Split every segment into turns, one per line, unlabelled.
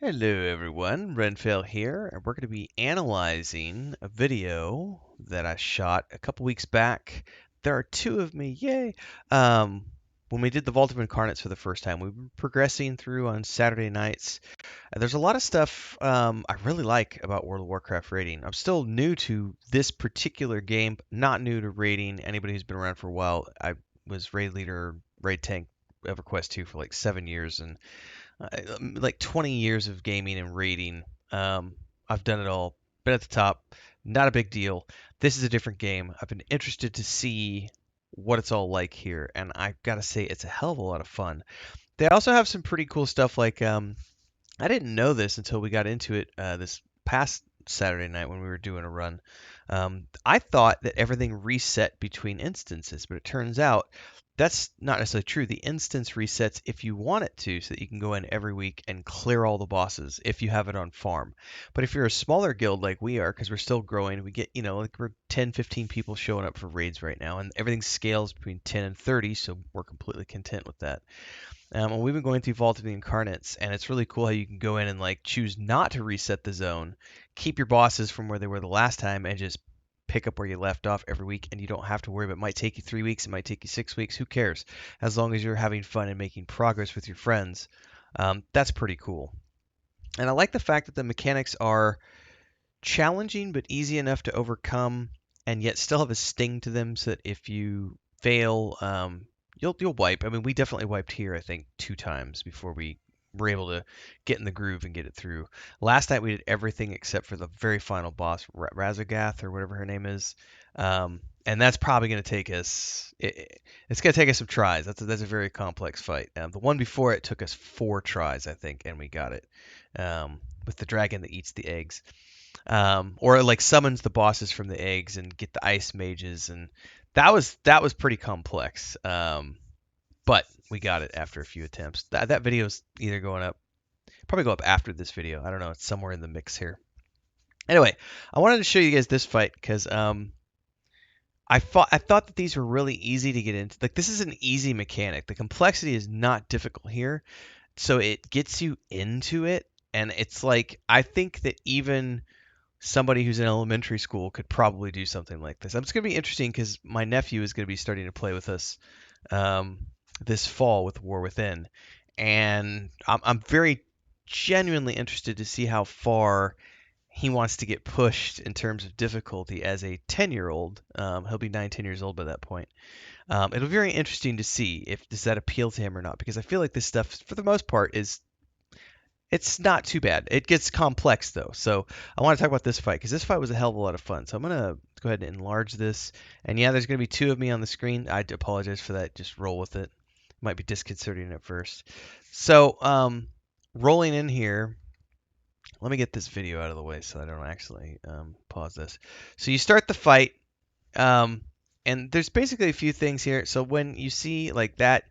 Hello everyone, Renfail here, and we're going to be analyzing a video that I shot a couple weeks back. There are two of me, yay! When we did the Vault of Incarnates for the first time, we were progressing through on Saturday nights. And there's a lot of stuff I really like about World of Warcraft raiding. I'm still new to this particular game, not new to raiding. Anybody who's been around for a while, I was raid leader, raid tank, EverQuest 2 for like 7 years, and like 20 years of gaming and raiding. I've done it all. Been at the top. Not a big deal. This is a different game. I've been interested to see what it's all like here, and I've got to say it's a hell of a lot of fun. They also have some pretty cool stuff like I didn't know this until we got into it this past Saturday night when we were doing a run. I thought that everything reset between instances, but it turns out that's not necessarily true. The instance resets if you want it to, so that you can go in every week and clear all the bosses if you have it on farm. But if you're a smaller guild like we are, because we're still growing, we get, like we're 10, 15 people showing up for raids right now, and everything scales between 10 and 30, so we're completely content with that. And we've been going through Vault of the Incarnates, and it's really cool how you can go in and like choose not to reset the zone, keep your bosses from where they were the last time, and just pick up where you left off every week, and you don't have to worry. It might take you 3 weeks, it might take you 6 weeks. Who cares? As long as you're having fun and making progress with your friends, that's pretty cool. And I like the fact that the mechanics are challenging but easy enough to overcome, and yet still have a sting to them, so that if you fail, you'll wipe. I mean, we definitely wiped here, I think, 2 times before we were able to get in the groove and get it through. Last night we did everything except for the very final boss, Razagath or whatever her name is. And that's probably going to take us. It's going to take us some tries. That's a very complex fight. The one before it took us 4 tries, I think, and we got it. With the dragon that eats the eggs, or like summons the bosses from the eggs and get the ice mages, and that was pretty complex. But we got it after a few attempts. That video's either going up, probably go up after this video. I don't know. It's somewhere in the mix here. Anyway, I wanted to show you guys this fight because I thought that these were really easy to get into. Like, this is an easy mechanic. The complexity is not difficult here, so it gets you into it. And it's like, I think that even somebody who's in elementary school could probably do something like this. It's going to be interesting because my nephew is going to be starting to play with us this fall with War Within, and I'm very genuinely interested to see how far he wants to get pushed in terms of difficulty as a 10-year-old. He'll be 9, 10 years old by that point. It'll be very interesting to see if does that appeal to him or not, because I feel like this stuff, for the most part, it's not too bad. It gets complex though. So I want to talk about this fight because this fight was a hell of a lot of fun. So I'm gonna go ahead and enlarge this. And yeah, there's gonna be 2 of me on the screen. I apologize for that. Just roll with it. Might be disconcerting at first. So rolling in here. Let me get this video out of the way so I don't actually pause this. So you start the fight, and there's basically a few things here. So when you see like that,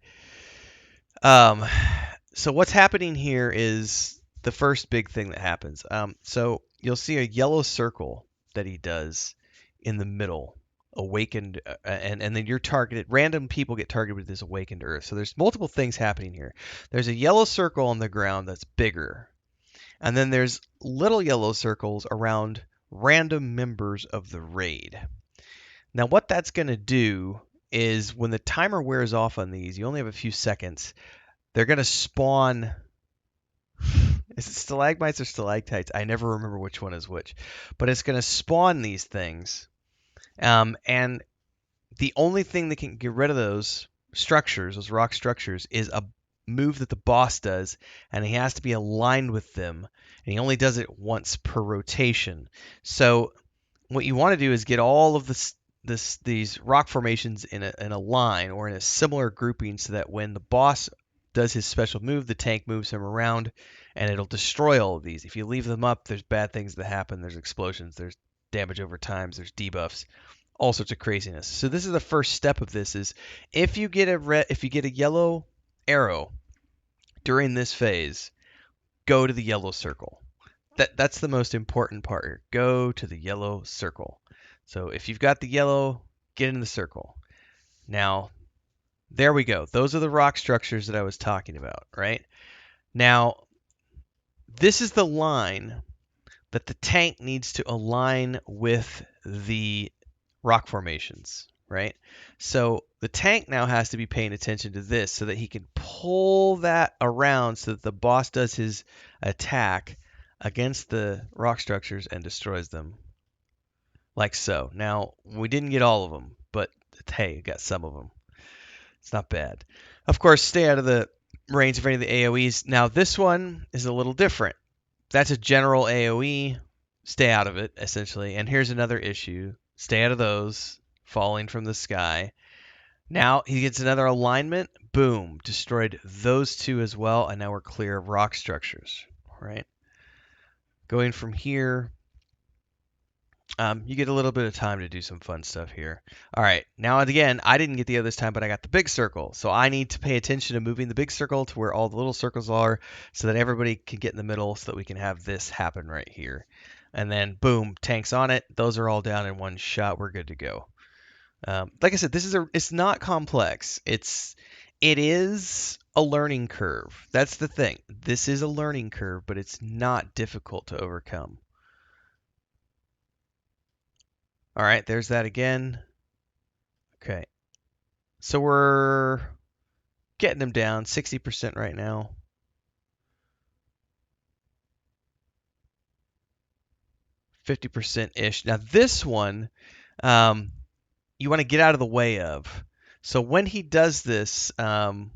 so what's happening here is the first big thing that happens. So you'll see a yellow circle that he does in the middle, awakened, and then you're targeted. Random people get targeted with this awakened earth. So there's multiple things happening here. There's a yellow circle on the ground that's bigger, and then there's little yellow circles around random members of the raid. Now what that's going to do is when the timer wears off on these, you only have a few seconds. They're going to spawn. Is it stalagmites or stalactites? I never remember which one is which. But it's going to spawn these things. And the only thing that can get rid of those structures, those rock structures, is a move that the boss does. And he has to be aligned with them. And he only does it once per rotation. So what you want to do is get all of these rock formations in a line or in a similar grouping, so that when the boss does his special move, the tank moves him around, and it'll destroy all of these. If you leave them up, there's bad things that happen. There's explosions, there's damage over times, there's debuffs, all sorts of craziness. So this is the first step of this: is if you get a yellow arrow during this phase, go to the yellow circle. That's the most important part here. Go to the yellow circle. So if you've got the yellow, get in the circle. Now, there we go. Those are the rock structures that I was talking about, right? Now, this is the line that the tank needs to align with the rock formations, right? So the tank now has to be paying attention to this so that he can pull that around so that the boss does his attack against the rock structures and destroys them. Like so. Now, we didn't get all of them, but hey, got some of them. It's not bad. Of course, stay out of the range of any of the AoEs. Now, this one is a little different. That's a general AoE. Stay out of it, essentially. And here's another issue. Stay out of those. Falling from the sky. Now he gets another alignment. Boom. Destroyed those two as well. And now we're clear of rock structures. Right? Going from here, you get a little bit of time to do some fun stuff here. All right. Now, again, I didn't get the others time, but I got the big circle. So I need to pay attention to moving the big circle to where all the little circles are so that everybody can get in the middle so that we can have this happen right here. And then, boom, tanks on it. Those are all down in one shot. We're good to go. Like I said, it's not complex. It is a learning curve. That's the thing. This is a learning curve, but it's not difficult to overcome. All right, there's that again. Okay. So we're getting them down 60% right now. 50%-ish. Now this one, you want to get out of the way of. So when he does this, the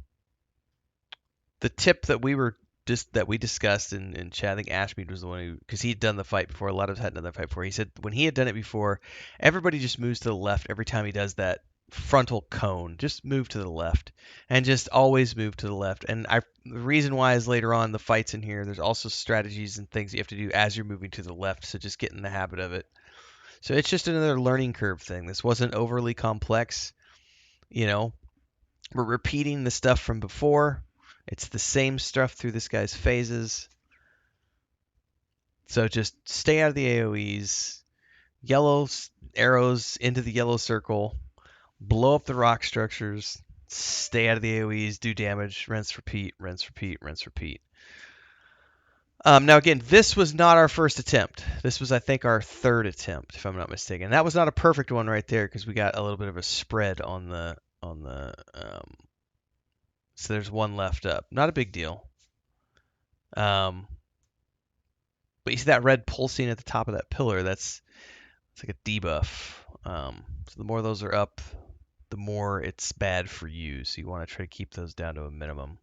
tip that we discussed in chat, I think Ashmead was the one who, because he had done the fight before, a lot of us hadn't done the fight before. He said when he had done it before, everybody just moves to the left every time he does that frontal cone. Just move to the left, and just always move to the left. And the reason why is later on the fights in here. There's also strategies and things you have to do as you're moving to the left. So just get in the habit of it. So it's just another learning curve thing. This wasn't overly complex. You know, we're repeating the stuff from before. It's the same stuff through this guy's phases. So just stay out of the AoEs. Yellow arrows into the yellow circle. Blow up the rock structures. Stay out of the AoEs. Do damage. Rinse, repeat, rinse, repeat, rinse, repeat. Now, again, this was not our first attempt. This was, I think, our third attempt, if I'm not mistaken. That was not a perfect one right there because we got a little bit of a spread on the so there's one left up. Not a big deal. But you see that red pulsing at the top of that pillar? It's like a debuff. So the more those are up, the more it's bad for you. So you want to try to keep those down to a minimum.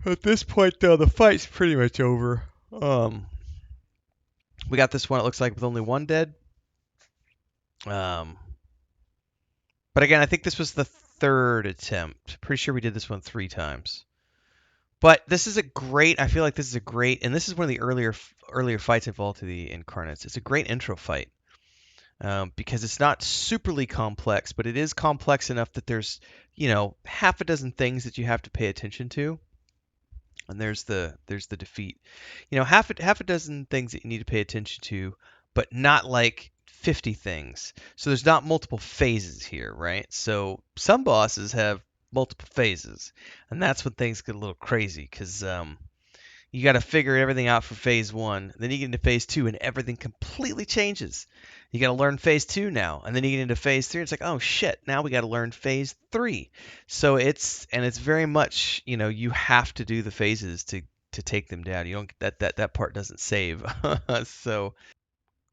At this point, though, the fight's pretty much over. We got this one, it looks like, with only one dead. But again, I think this was the third attempt. Pretty sure we did this one 3 times. But this is I feel like this is a great, and this is one of the earlier fights involved to the Incarnates. It's a great intro fight. Because it's not superly complex, but it is complex enough that there's, half a dozen things that you have to pay attention to. And there's the defeat. Half a dozen things that you need to pay attention to, but not like 50 things. So there's not multiple phases here, right? So some bosses have multiple phases, and that's when things get a little crazy because you got to figure everything out for phase 1. Then you get into phase 2, and everything completely changes. You got to learn phase 2 now, and then you get into phase 3. It's like, oh shit, now we got to learn phase 3. So it's very much, you have to do the phases to take them down. You don't that part doesn't save. So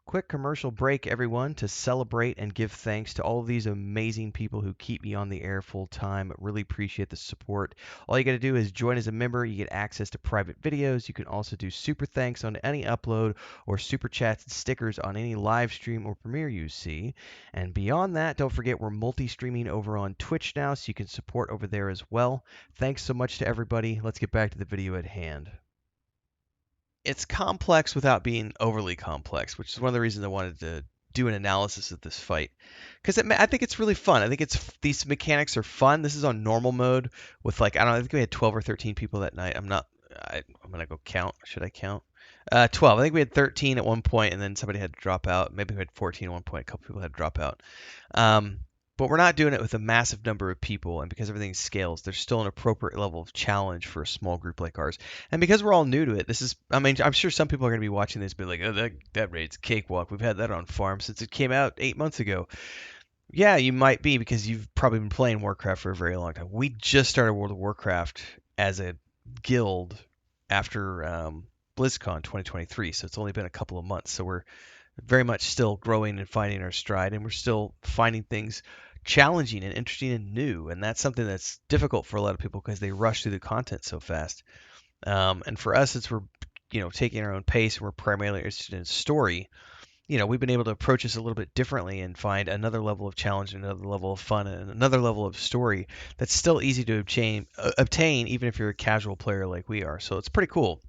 quick commercial break, everyone, to celebrate and give thanks to all of these amazing people who keep me on the air full time. Really appreciate the support. All you got to do is join as a member. You get access to private videos. You can also do super thanks on any upload or super chats and stickers on any live stream or premiere you see. And beyond that, don't forget we're multi-streaming over on Twitch now, so you can support over there as well. Thanks so much to everybody. Let's get back to the video at hand. It's complex without being overly complex, which is one of the reasons I wanted to do an analysis of this fight, because I think it's really fun. I think these mechanics are fun. This is on normal mode with I think we had 12 or 13 people that night. I'm gonna go count. Should I count? 12. I think we had 13 at one point, and then somebody had to drop out. Maybe we had 14 at one point. A couple people had to drop out. but we're not doing it with a massive number of people, and because everything scales, there's still an appropriate level of challenge for a small group like ours. And because we're all new to it, this is, I mean, I'm sure some people are going to be watching this and be like, oh, that raid's cakewalk. We've had that on farm since it came out 8 months ago. Yeah, you might be because you've probably been playing Warcraft for a very long time. We just started World of Warcraft as a guild after BlizzCon 2023, so it's only been a couple of months. So we're very much still growing and finding our stride, and we're still finding things challenging and interesting and new. And that's something that's difficult for a lot of people because they rush through the content so fast. And for us, since we're taking our own pace and we're primarily interested in story, we've been able to approach this a little bit differently and find another level of challenge, another level of fun, and another level of story that's still easy to obtain even if you're a casual player like we are. So it's pretty cool.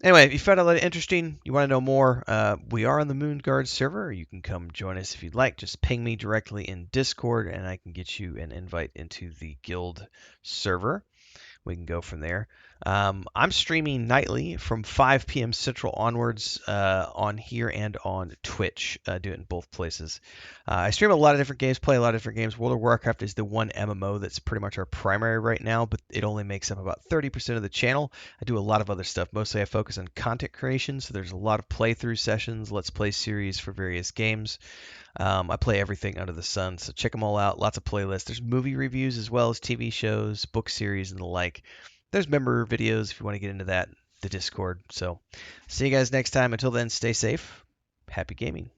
Anyway, if you found it interesting, you want to know more, we are on the Moonguard server. You can come join us if you'd like. Just ping me directly in Discord, and I can get you an invite into the guild server. We can go from there. I'm streaming nightly from 5 p.m. Central onwards on here and on Twitch. Do it in both places. I stream a lot of different games, play a lot of different games. World of Warcraft is the one MMO that's pretty much our primary right now, but it only makes up about 30% of the channel. I do a lot of other stuff. Mostly I focus on content creation, so there's a lot of playthrough sessions, let's play series for various games. I play everything under the sun, so check them all out. Lots of playlists. There's movie reviews as well as TV shows, book series, and the like. There's member videos if you want to get into that, the Discord. So see you guys next time. Until then, stay safe. Happy gaming.